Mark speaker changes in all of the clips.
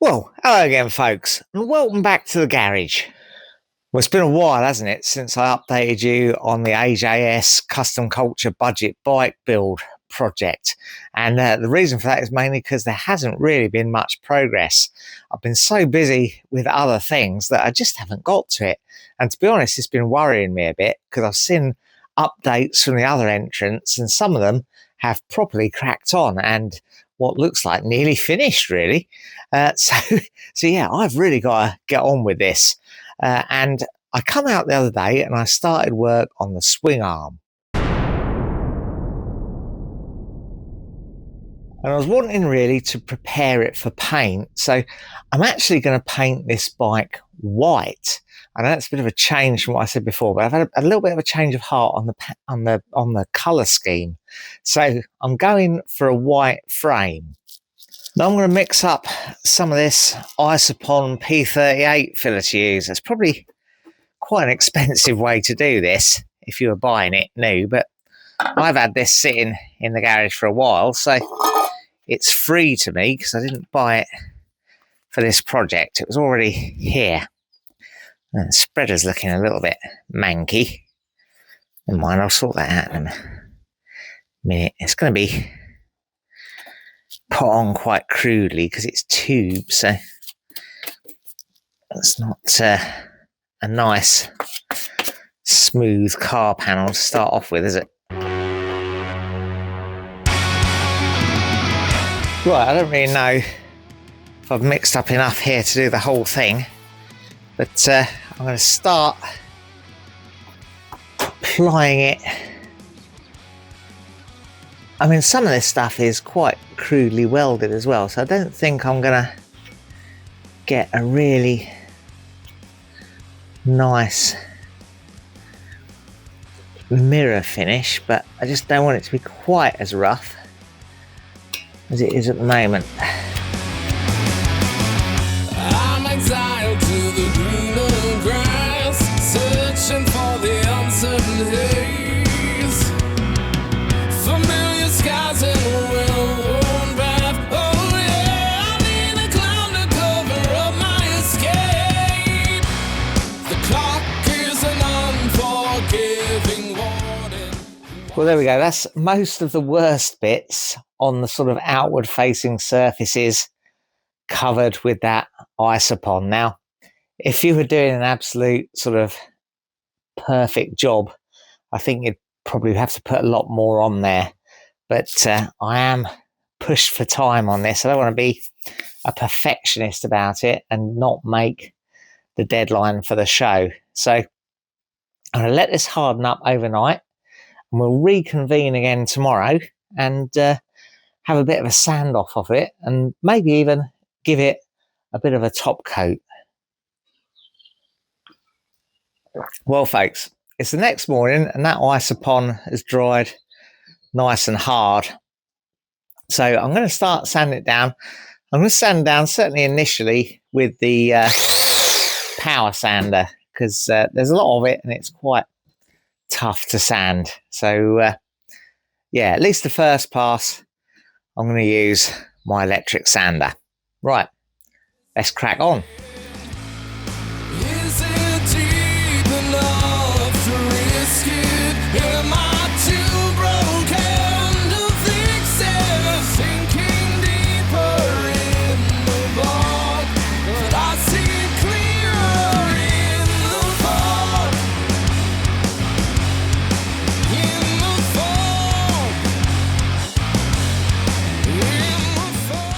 Speaker 1: Well, hello again, folks, and welcome back to the garage. Well, it's been a while, hasn't it, since I updated you on the AJS Custom Culture budget bike build project. And the reason for that is mainly because there hasn't really been much progress. I've been so busy with other things that I just haven't got to it. And to be honest, it's been worrying me a bit because I've seen updates from the other entrants, and some of them have properly cracked on and what looks like nearly finished, really. So yeah, I've really got to get on with this. And I come out the other day and I started work on the swing arm. And I was wanting really to prepare it for paint. So I'm actually going to paint this bike white. I know it's a bit of a change from what I said before, but I've had a little bit of a change of heart on the colour scheme. So I'm going for a white frame. Now I'm going to mix up some of this Isopon P.13 filler to use. That's probably quite an expensive way to do this if you were buying it new, but I've had this sitting in the garage for a while, so it's free to me because I didn't buy it for this project. It was already here. And the spreader's looking a little bit manky. Never mind, I'll sort that out in a minute. It's going to be put on quite crudely because it's tube, so it's not a nice smooth car panel to start off with, is it? Right, I don't really know if I've mixed up enough here to do the whole thing, but I'm going to start applying it. I mean, some of this stuff is quite crudely welded as well, so I don't think I'm going to get a really nice mirror finish, but I just don't want it to be quite as rough as it is at the moment.
Speaker 2: I'm exiled to the greener grass, searching for the uncertain haze. Familiar skies and a well-worn path. Oh yeah, I need a cloud to cover up my escape. The clock is an unforgiving warning.
Speaker 1: Well, there we go. That's most of the worst bits on the sort of outward facing surfaces covered with that Isopon. Now, if you were doing an absolute sort of perfect job, I think you'd probably have to put a lot more on there. But I am pushed for time on this. I don't want to be a perfectionist about it and not make the deadline for the show. So I'm going to let this harden up overnight, and we'll reconvene again tomorrow and have a bit of a sand off of it, and maybe even give it a bit of a top coat. Well, folks, it's the next morning and that Isopon has dried nice and hard. So I'm going to start sanding it down. I'm going to sand down certainly initially with the power sander because there's a lot of it and it's quite tough to sand. So yeah, at least the first pass I'm going to use my electric sander. Right, let's crack on.
Speaker 2: Is it deep enough to risk it? Am I too broken to fix it? Sinking deeper in the bog, but I see clearer in the fog. In the fog. In the fog.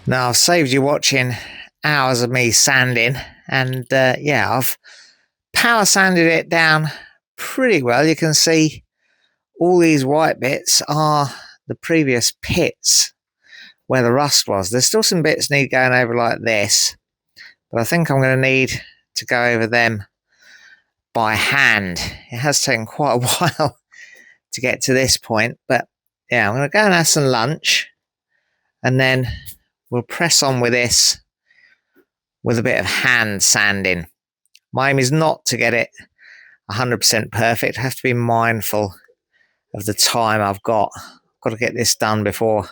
Speaker 1: Now, I've saved you watching hours of me sanding, and yeah, I've power sanded it down pretty well. You can see all these white bits are the previous pits where the rust was. There's still some bits need going over like this, but I think I'm going to need to go over them by hand. It has taken quite a while to get to this point, but yeah, I'm going to go and have some lunch, and then we'll press on with this with a bit of hand sanding. My aim is not to get it 100% perfect. I have to be mindful of the time I've got. I've got to get this done before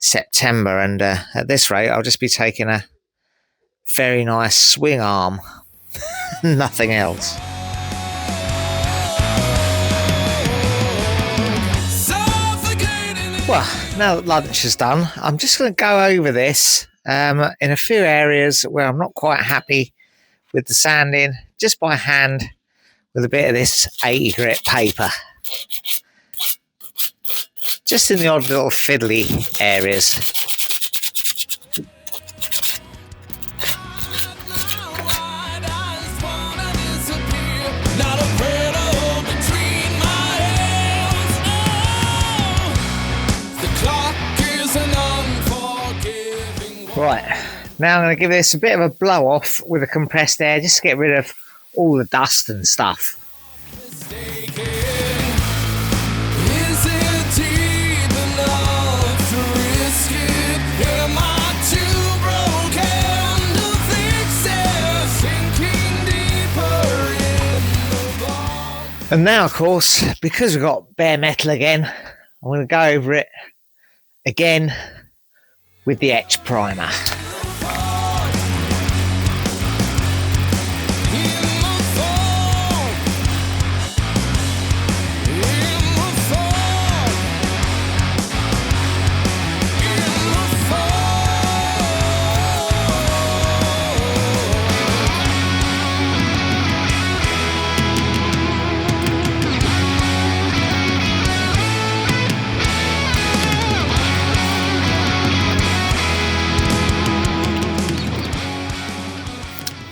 Speaker 1: September, and at this rate I'll just be taking a very nice swing arm, nothing else. Well, now that lunch is done, I'm just going to go over this in a few areas where I'm not quite happy with the sanding, just by hand with a bit of this 80 grit paper. Just in the odd little fiddly areas. Right, now I'm going to give this a bit of a blow off with a compressed air just to get rid of all the dust and stuff. And now, of course, because we've got bare metal again, I'm going to go over it again with the etch primer.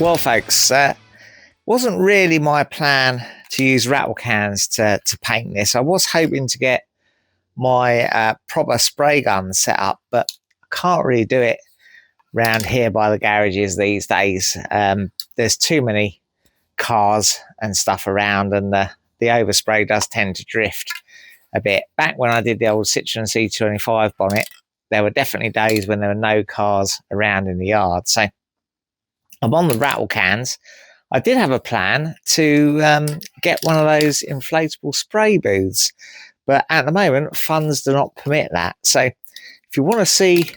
Speaker 1: Well, folks, wasn't really my plan to use rattle cans to paint this. I was hoping to get my proper spray gun set up, but I can't really do it round here by the garages these days. There's too many cars and stuff around, and the overspray does tend to drift a bit. Back when I did the old Citroen C25 bonnet, there were definitely days when there were no cars around in the yard. So I'm on the rattle cans. I did have a plan to get one of those inflatable spray booths, but at the moment funds do not permit that. So if you want to see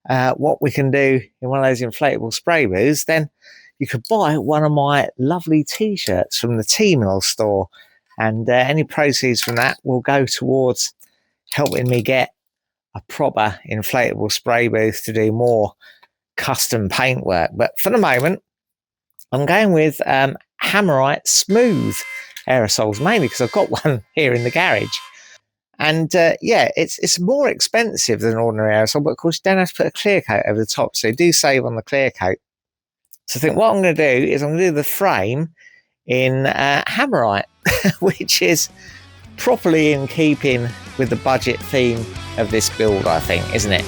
Speaker 1: what we can do in one of those inflatable spray booths, then you could buy one of my lovely t-shirts from the Teemill Store, and any proceeds from that will go towards helping me get a proper inflatable spray booth to do more custom paint work. But for the moment, I'm going with Hammerite Smooth aerosols, mainly because I've got one here in the garage. And yeah, it's more expensive than ordinary aerosol, but of course you don't have to put a clear coat over the top, so you do save on the clear coat. So I think what I'm going to do is I'm going to do the frame in Hammerite, which is properly in keeping with the budget theme of this build, I think, isn't it?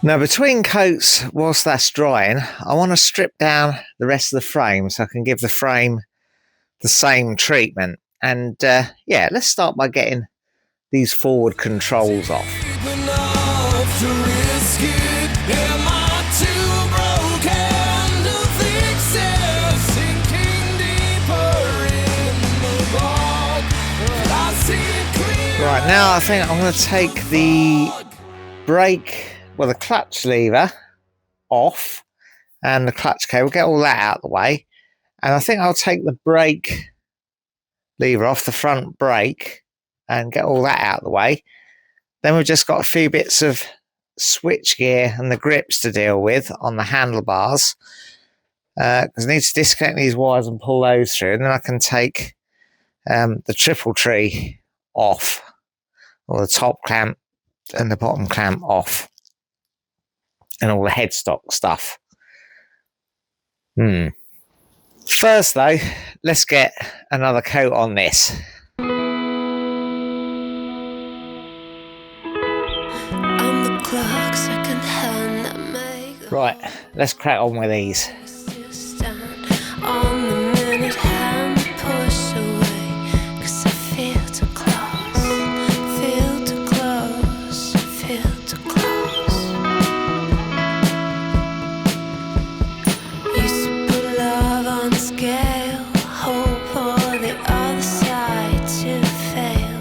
Speaker 1: Now, between coats, whilst that's drying, I want to strip down the rest of the frame so I can give the frame the same treatment. And yeah, let's start by getting these forward controls off. Right, now I think I'm going to take the brake, well, the clutch lever off and the clutch cable, get all that out of the way. And I think I'll take the brake lever off, the front brake, and get all that out of the way. Then we've just got a few bits of switch gear and the grips to deal with on the handlebars. Because I need to disconnect these wires and pull those through. And then I can take the triple tree off, or the top clamp and the bottom clamp off, and all the headstock stuff. First though, let's get another coat on this. Right, let's crack on with these.
Speaker 3: On the minute hand push away, 'cause I feel too close, feel too close, feel too close. Used to put love on scale, hope for the other side to fail.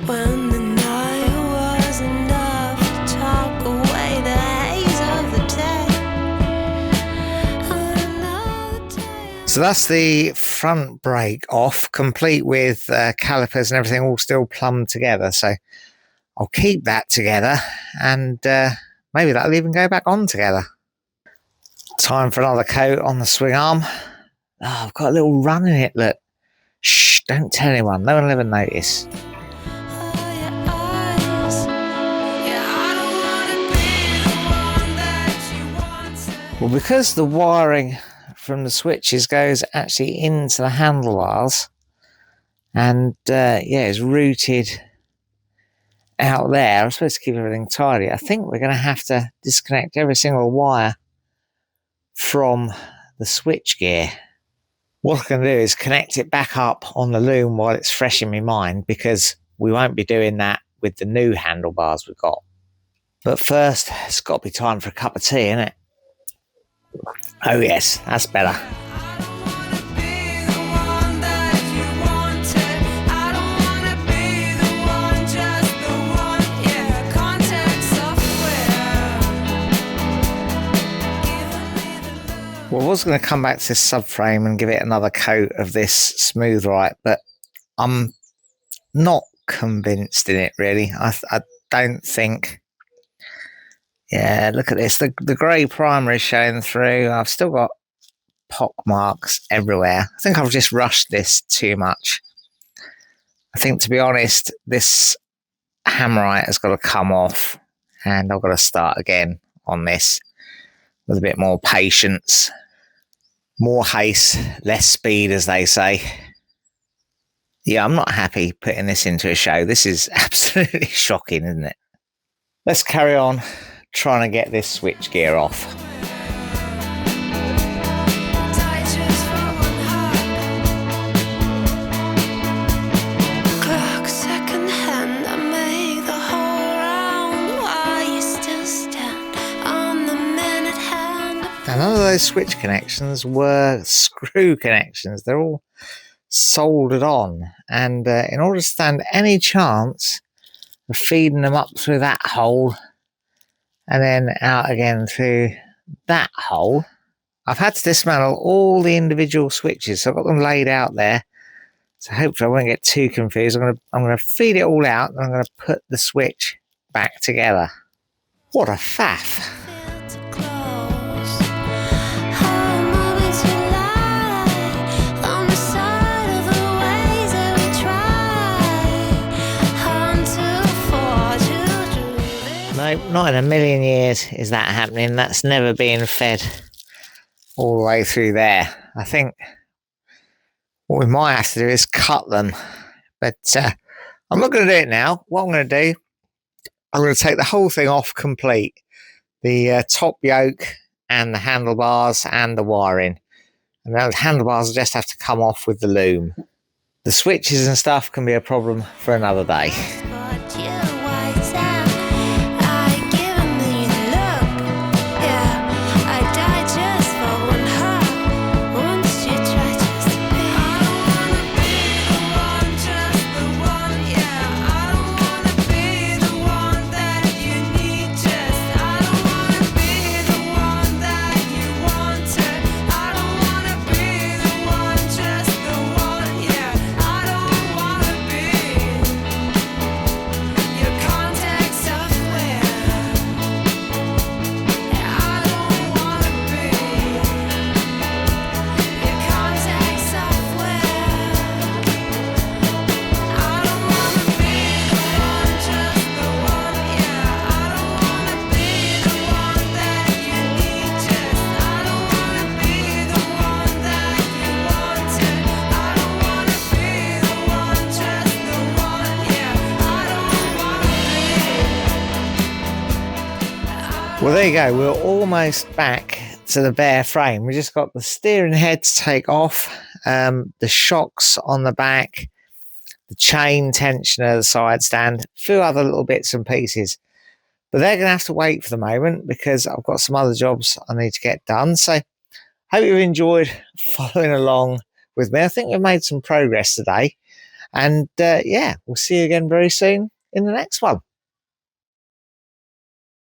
Speaker 3: When the night was enough to talk away the haze of the day.
Speaker 1: So that's the front brake off, complete with calipers and everything all still plumbed together. So I'll keep that together, and maybe that'll even go back on together. Time for another coat on the swing arm. Oh, I've got a little run in it, look. Shh, don't tell anyone, no one will ever notice. Well, because the wiring from the switches goes actually into the handlebars, and it's routed out there, I'm supposed to keep everything tidy. I think we're going to have to disconnect every single wire from the switch gear. What I'm going to do is connect it back up on the loom while it's fresh in my mind, because we won't be doing that with the new handlebars we've got. But first, it's got to be time for a cup of tea, isn't it? Oh yes, that's better. Well, I was going to come back to this subframe and give it another coat of this Smooth Right, but I'm not convinced in it really. I don't think. Yeah, look at this. The grey primer is showing through. I've still got pock marks everywhere. I think I've just rushed this too much. I think, to be honest, this hammerite has got to come off, and I've got to start again on this with a bit more patience. More haste, less speed, as they say. Yeah, I'm not happy putting this into a show. This is absolutely shocking, isn't it? Let's carry on trying to get this switch gear off. Now, none of those switch connections were screw connections. They're all soldered on, and in order to stand any chance of feeding them up through that hole and then out again through that hole, I've had to dismantle all the individual switches. So I've got them laid out there, so hopefully I won't get too confused. I'm going to feed it all out, and I'm going to put the switch back together. What a faff. No, not in a million years is that happening. That's never being fed all the way through there. I think what we might have to do is cut them. But I'm not going to do it now. What I'm going to do, I'm going to take the whole thing off complete. The top yoke and the handlebars and the wiring. And now the handlebars will just have to come off with the loom. The switches and stuff can be a problem for another day. Well, there you go. We're almost back to the bare frame. We just got the steering head to take off, the shocks on the back, the chain tensioner, the side stand, a few other little bits and pieces. But they're going to have to wait for the moment because I've got some other jobs I need to get done. So hope you've enjoyed following along with me. I think we've made some progress today. And yeah, we'll see you again very soon in the next one.